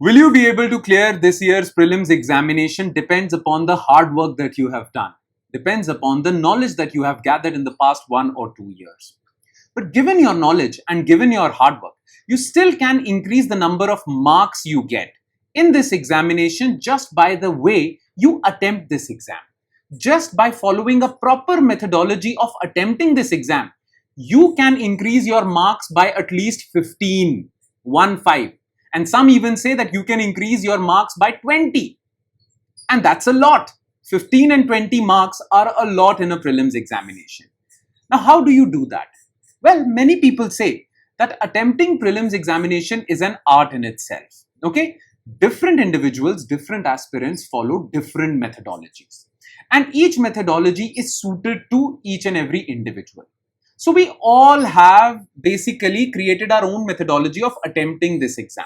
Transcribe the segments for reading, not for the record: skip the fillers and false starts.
Will you be able to clear this year's prelims examination depends upon the hard work that you have done, depends upon the knowledge that you have gathered in the past 1 or 2 years. But given your knowledge and given your hard work, you still can increase the number of marks you get in this examination just by the way you attempt this exam. Just by following a proper methodology of attempting this exam, you can increase your marks by at least 15, 1-5. And some even say that you can increase your marks by 20. And that's a lot. 15 and 20 marks are a lot in a prelims examination. Now, how do you do that? Well, many people say that attempting prelims examination is an art in itself. Okay? Different individuals, different aspirants follow different methodologies. And each methodology is suited to each and every individual. So we all have basically created our own methodology of attempting this exam.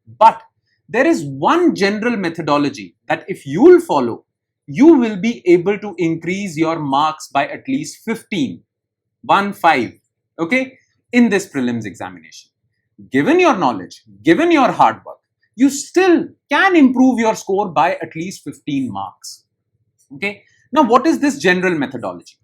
But there is one general methodology that if you will follow, you will be able to increase your marks by at least 15, 1-5, okay, in this prelims examination. Given your knowledge, given your hard work, you still can improve your score by at least 15 marks. Okay. Now, what is this general methodology?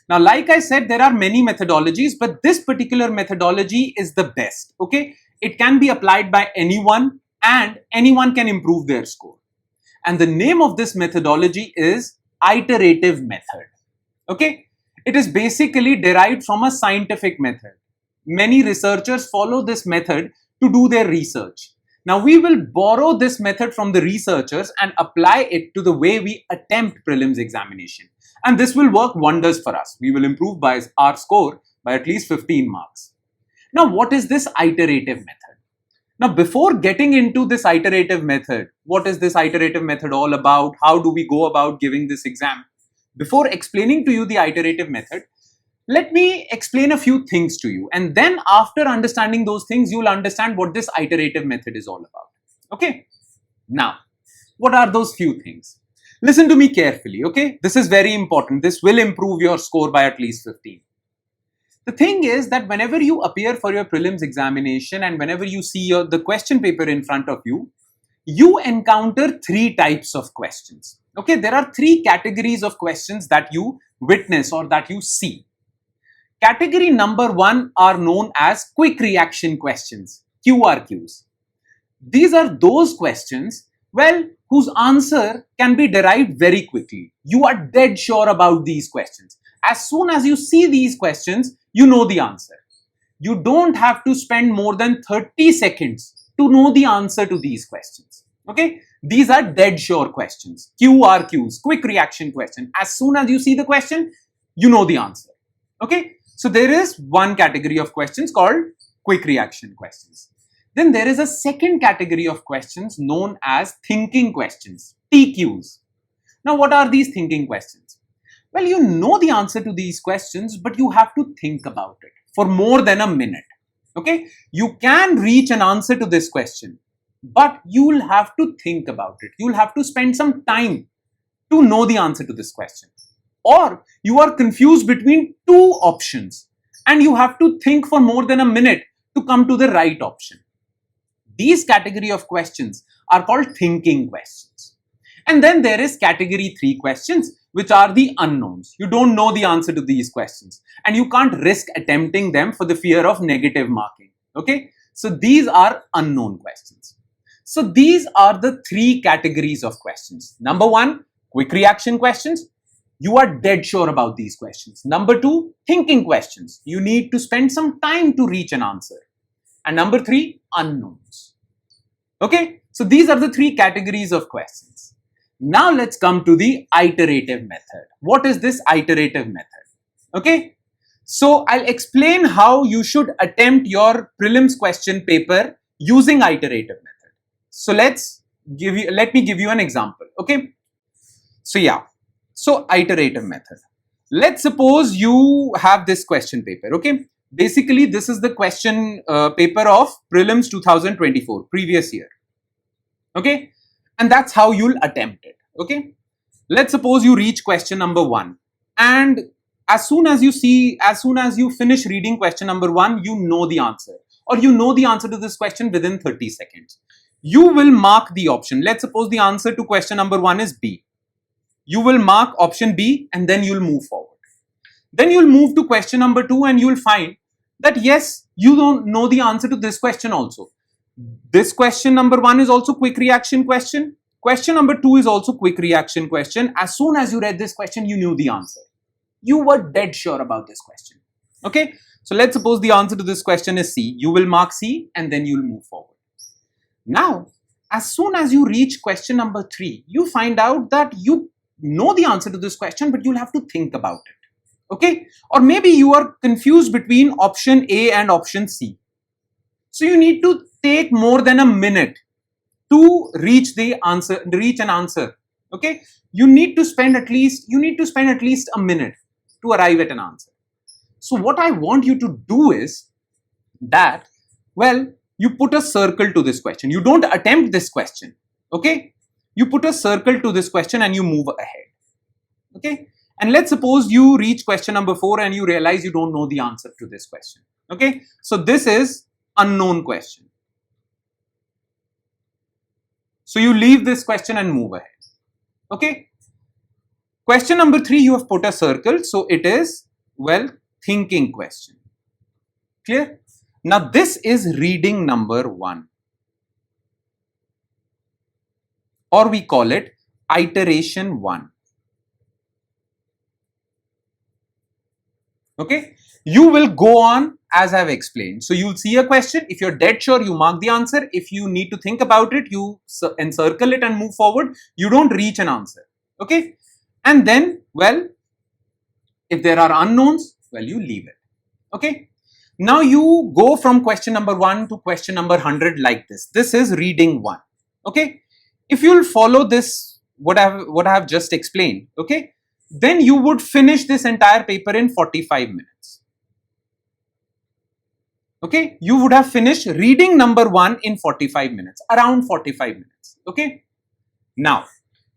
Now, like I said, there are many methodologies, but this particular methodology is the best. Okay. It can be applied by anyone and anyone can improve their score. And the name of this methodology is iterative method. Okay. It is basically derived from a scientific method. Many researchers follow this method to do their research. Now, we will borrow this method from the researchers and apply it to the way we attempt prelims examination. And this will work wonders for us. We will improve by our score by at least 15 marks. Now, what is this iterative method? Now, before getting into this iterative method, what is this iterative method all about? How do we go about giving this exam? Before explaining to you the iterative method, let me explain a few things to you. And then after understanding those things, you'll understand what this iterative method is all about. Okay. Now, what are those few things? Listen to me carefully. Okay. This is very important. This will improve your score by at least 15. The thing is that whenever you appear for your prelims examination and whenever you see the question paper in front of you, you encounter 3 types of questions. Okay. There are 3 categories of questions that you witness or that you see. Category number 1 are known as quick reaction questions, QRQs. These are those questions, well, whose answer can be derived very quickly. You are dead sure about these questions. As soon as you see these questions, you know the answer. You don't have to spend more than 30 seconds to know the answer to these questions. Okay? These are dead sure questions, QRQs, quick reaction question. As soon as you see the question, you know the answer. Okay? So there is one category of questions called quick reaction questions. Then there is a second category of questions known as thinking questions, TQs. Now, what are these thinking questions? Well, you know the answer to these questions, but you have to think about it for more than a minute. Okay? You can reach an answer to this question, but you'll have to think about it. You'll have to spend some time to know the answer to this question. Or you are confused between 2 options and you have to think for more than a minute to come to the right option. These category of questions are called thinking questions. And then there is category 3 questions, which are the unknowns. You don't know the answer to these questions and you can't risk attempting them for the fear of negative marking. Okay? So these are unknown questions. So these are the 3 categories of questions. Number 1, quick reaction questions. You are dead sure about these questions. Number 2, thinking questions. You need to spend some time to reach an answer. And number 3, unknowns. Okay, so these are the 3 categories of questions. Now let's come to the iterative method. What is this iterative method? Okay, so I'll explain how you should attempt your prelims question paper using iterative method. So let me give you an example. Okay, so yeah. So iterative method. Let's suppose you have this question paper. Okay. Basically, this is the question paper of prelims 2024, previous year. Okay. And that's how you'll attempt it. Okay. Let's suppose you reach question number 1. And as soon as you finish reading question number 1, you know the answer. Or you know the answer to this question within 30 seconds. You will mark the option. Let's suppose the answer to question number 1 is B. You will mark option B and then you'll move forward. Then you'll move to question number 2 and you'll find that yes, you don't know the answer to this question also. This question number 1 is also quick reaction question. Question number 2 is also quick reaction question. As soon as you read this question, you knew the answer. You were dead sure about this question. Okay, so let's suppose the answer to this question is C. You will mark C and then you'll move forward. Now, as soon as you reach question number 3, you find out that you know the answer to this question, but you'll have to think about it. Okay, or maybe you are confused between option A and option C. So you need to take more than a minute to reach an answer. Okay, you need to spend at least a minute to arrive at an answer. So what I want you to do is that, well, you put a circle to this question. You don't attempt this question. Okay, you put a circle to this question and you move ahead. Okay, and let's suppose you reach question number 4 and you realize you don't know the answer to this question. Okay, so this is unknown question. So you leave this question and move ahead. Okay, question number 3, you have put a circle, so it is, well, thinking question. Clear? Now this is reading number 1, or we call it iteration 1. Okay, you will go on as I've explained. So you'll see a question. If you're dead sure, you mark the answer. If you need to think about it, you encircle it and move forward. You don't reach an answer. Okay, and then, well, if there are unknowns, well, you leave it. Okay, now you go from question number 1 to question number 100 like this. This is reading 1. Okay, if you'll follow this, what I have just explained, okay, then you would finish this entire paper in 45 minutes. Okay, you would have finished reading number 1 in 45 minutes, around 45 minutes. Okay, now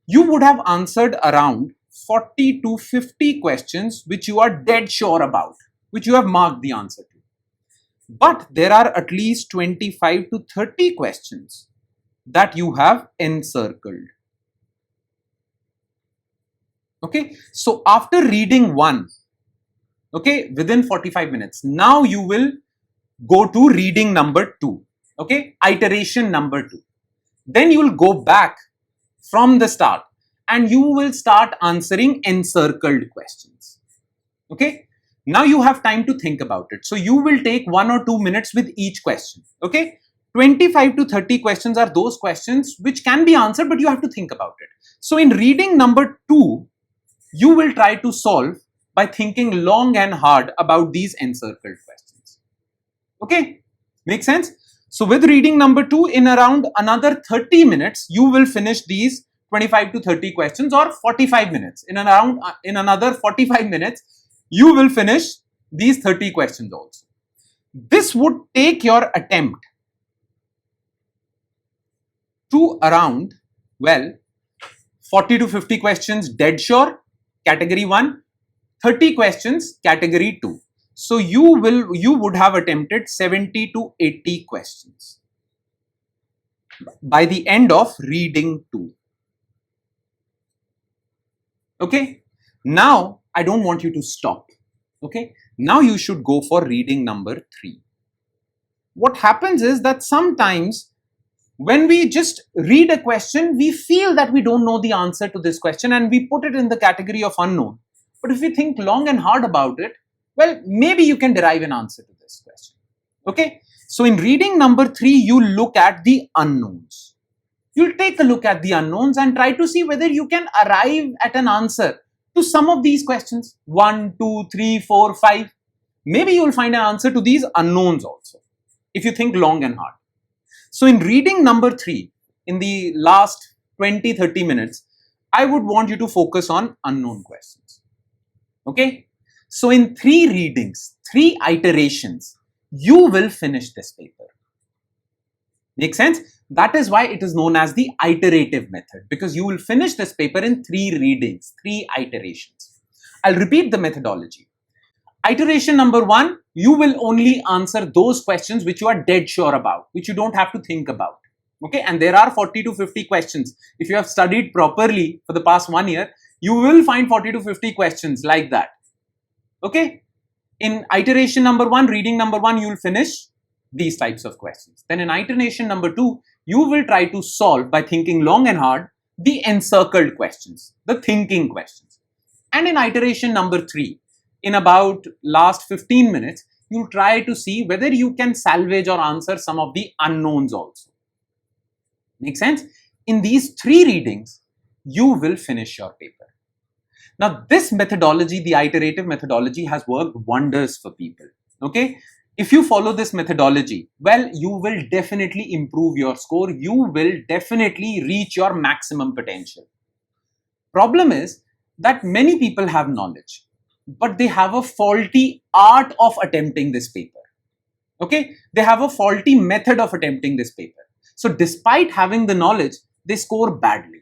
you would have answered around 40 to 50 questions which you are dead sure about, which you have marked the answer to. But there are at least 25 to 30 questions that you have encircled. Okay, so after reading 1, okay, within 45 minutes, now you will go to reading number 2, okay, iteration number 2. Then you will go back from the start and you will start answering encircled questions. Okay, now you have time to think about it. So you will take 1 or 2 minutes with each question. Okay, 25 to 30 questions are those questions which can be answered, but you have to think about it. So in reading number 2, you will try to solve by thinking long and hard about these encircled questions. Okay, make sense? So with reading number 2, in around another 30 minutes, you will finish these 25 to 30 questions, or 45 minutes. In another 45 minutes, you will finish these 30 questions also. This would take your attempt to around, well, 40 to 50 questions dead sure, category 1, 30 questions, category 2. So you would have attempted 70 to 80 questions by the end of reading 2. Okay, now I don't want you to stop. Okay, now you should go for reading number 3. What happens is that sometimes when we just read a question, we feel that we don't know the answer to this question and we put it in the category of unknown. But if we think long and hard about it, well, maybe you can derive an answer to this question. Okay, so in reading number 3, you look at the unknowns. You'll take a look at the unknowns and try to see whether you can arrive at an answer to some of these questions. 1, 2, 3, 4, 5. Maybe you'll find an answer to these unknowns also, if you think long and hard. So in reading number 3, in the last 20-30 minutes, I would want you to focus on unknown questions. Okay, so in 3 readings, 3 iterations, you will finish this paper. Make sense? That is why it is known as the iterative method, because you will finish this paper in 3 readings, 3 iterations. I'll repeat the methodology. Iteration number 1, you will only answer those questions which you are dead sure about, which you don't have to think about. Okay, and there are 40 to 50 questions. If you have studied properly for the past 1 year, you will find 40 to 50 questions like that. Okay, in iteration number 1, reading number 1, you will finish these types of questions. Then in iteration number 2, you will try to solve by thinking long and hard the encircled questions, the thinking questions. And in iteration number 3, in about last 15 minutes, you try to see whether you can salvage or answer some of the unknowns also. Make sense? In these 3 readings, you will finish your paper. Now, this methodology, the iterative methodology, has worked wonders for people. Okay? If you follow this methodology, well, you will definitely improve your score. You will definitely reach your maximum potential. Problem is that many people have knowledge, but they have a faulty art of attempting this paper. Okay? They have a faulty method of attempting this paper. So despite having the knowledge, they score badly.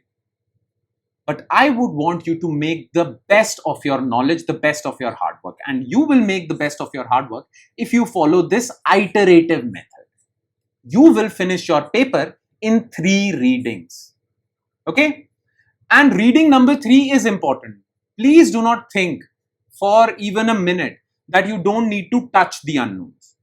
But I would want you to make the best of your knowledge, the best of your hard work. And you will make the best of your hard work if you follow this iterative method. You will finish your paper in 3 readings. Okay? And reading number 3 is important. Please do not think for even a minute that you don't need to touch the unknowns.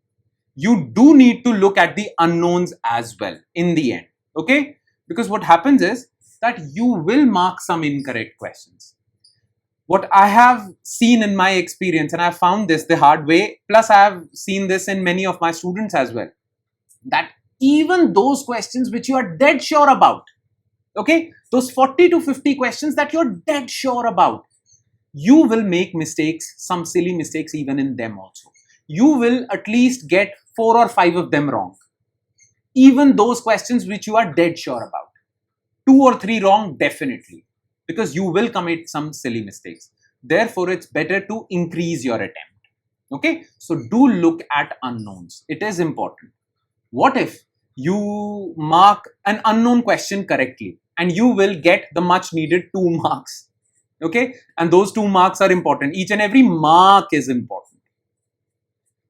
You do need to look at the unknowns as well in the end. Okay? Because what happens is that you will mark some incorrect questions. What I have seen in my experience, and I found this the hard way, plus I have seen this in many of my students as well, that even those questions which you are dead sure about, okay, those 40 to 50 questions that you're dead sure about, you will make mistakes, some silly mistakes even in them also. You will at least get 4 or 5 of them wrong. Even those questions which you are dead sure about. 2 or 3 wrong, definitely, because you will commit some silly mistakes. Therefore, it's better to increase your attempt. Okay, so do look at unknowns. It is important. What if you mark an unknown question correctly and you will get the much needed 2 marks? Okay, and those 2 marks are important. Each and every mark is important.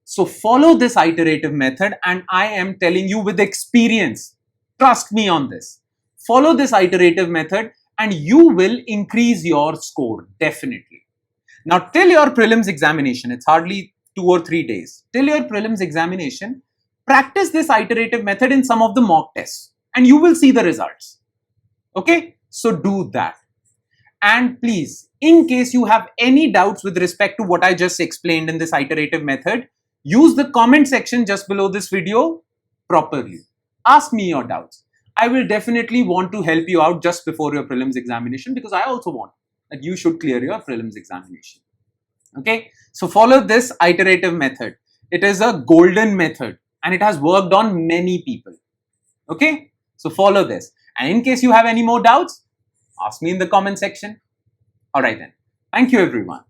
So follow this iterative method, and I am telling you with experience, trust me on this. Follow this iterative method and you will increase your score, definitely. Now, till your prelims examination, it's hardly 2 or 3 days. Till your prelims examination, practice this iterative method in some of the mock tests and you will see the results. Okay, so do that. And please, in case you have any doubts with respect to what I just explained in this iterative method, use the comment section just below this video properly. Ask me your doubts. I will definitely want to help you out just before your prelims examination, because I also want that you should clear your prelims examination. Okay, so follow this iterative method. It is a golden method and it has worked on many people. Okay, so follow this. And in case you have any more doubts, ask me in the comment section. All right then. Thank you everyone.